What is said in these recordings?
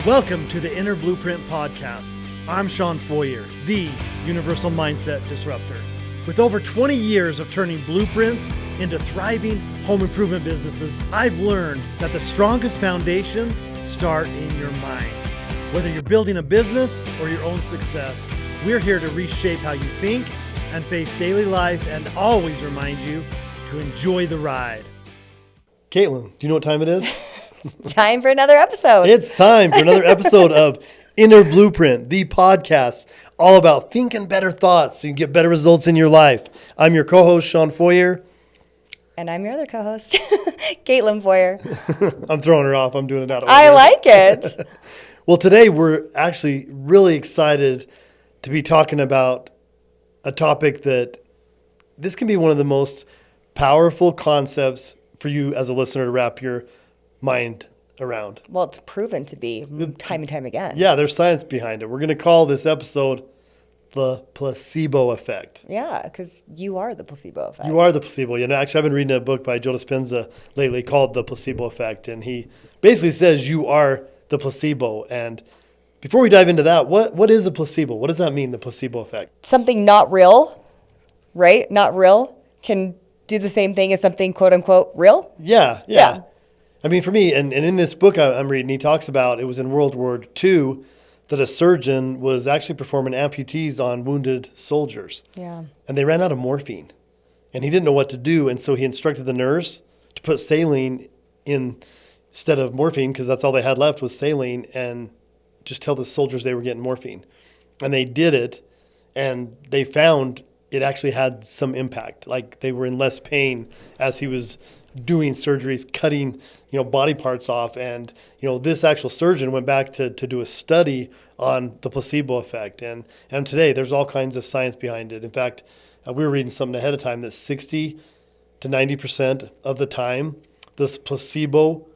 Welcome to the Inner Blueprint Podcast. I'm Shawn the Universal Mindset Disruptor. With over 20 years of turning blueprints into thriving home improvement businesses, I've learned that the strongest foundations start in your mind. Whether you're building a business or your own success, we're here to reshape how you think and face daily life and always remind you to enjoy the ride. Kaitlin, do you know what time it is? Time for another episode. It's time for another episode of Inner Blueprint, the podcast all about thinking better thoughts so you can get better results in your life. I'm your co-host, Shawn And I'm your other co-host, Kaitlin Foyer. I'm throwing her off. I'm doing it out of order. I like it. Well, today we're actually really excited to be talking about a topic that this can be one of the most powerful concepts for you as a listener to wrap your mind around. Well, it's proven to be time and time again. Yeah, there's science behind it. We're going to call this episode the placebo effect. Yeah, because you are the placebo effect. You are the placebo. You know, actually, I've been reading a book by Joe Dispenza lately called The Placebo Effect, and he basically says you are the placebo. And before we dive into that, what is a placebo? What does that mean, the placebo effect? Something not real, right? Not real can do the same thing as something quote unquote real. Yeah. I mean, for me, and in this book I'm reading, he talks about it was in World War II that a surgeon was actually performing amputees on wounded soldiers. Yeah. And they ran out of morphine. And he didn't know what to do. And so he instructed the nurse to put saline in instead of morphine, because that's all they had left was saline, and just tell the soldiers they were getting morphine. And they did it, and they found it actually had some impact. Like they were in less pain as he was doing surgeries, cutting, body parts off. And, this actual surgeon went back to do a study on the placebo effect. And today there's all kinds of science behind it. In fact, we were reading something ahead of time that 60 to 90% of the time, this placebo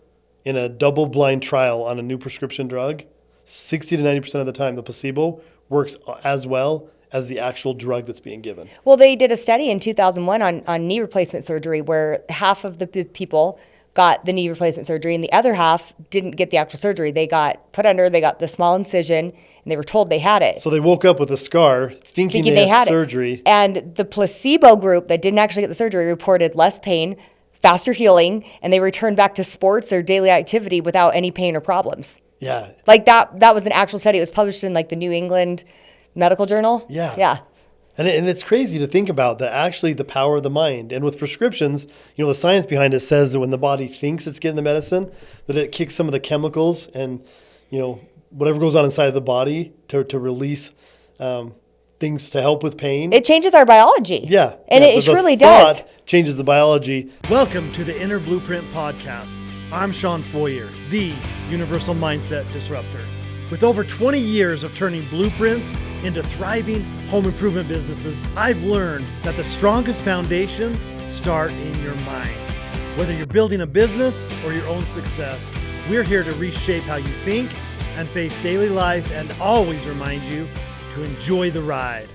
in a double-blind trial on a new prescription drug, 60 to 90% of the time, the placebo works as well as the actual drug that's being given. Well, they did a study in 2001 on knee replacement surgery where half of the people got the knee replacement surgery and the other half didn't get the actual surgery. They got put under, they got the small incision, and they were told they had it. So they woke up with a scar thinking they had surgery. It. And the placebo group that didn't actually get the surgery reported less pain, faster healing, and they returned back to sports or daily activity without any pain or problems. Yeah. Like that was an actual study. It was published in the New England Medical Journal. Yeah. And it's crazy to think about that, actually the power of the mind. And with prescriptions, the science behind it says that when the body thinks it's getting the medicine, that it kicks some of the chemicals and, whatever goes on inside of the body to release things to help with pain. It changes our biology. Yeah. And it truly does. Changes the biology. Welcome to the Inner Blueprint Podcast. I'm Shawn the Universal Mindset Disruptor. With over 20 years of turning blueprints into thriving home improvement businesses, I've learned that the strongest foundations start in your mind. Whether you're building a business or your own success, we're here to reshape how you think and face daily life and always remind you to enjoy the ride.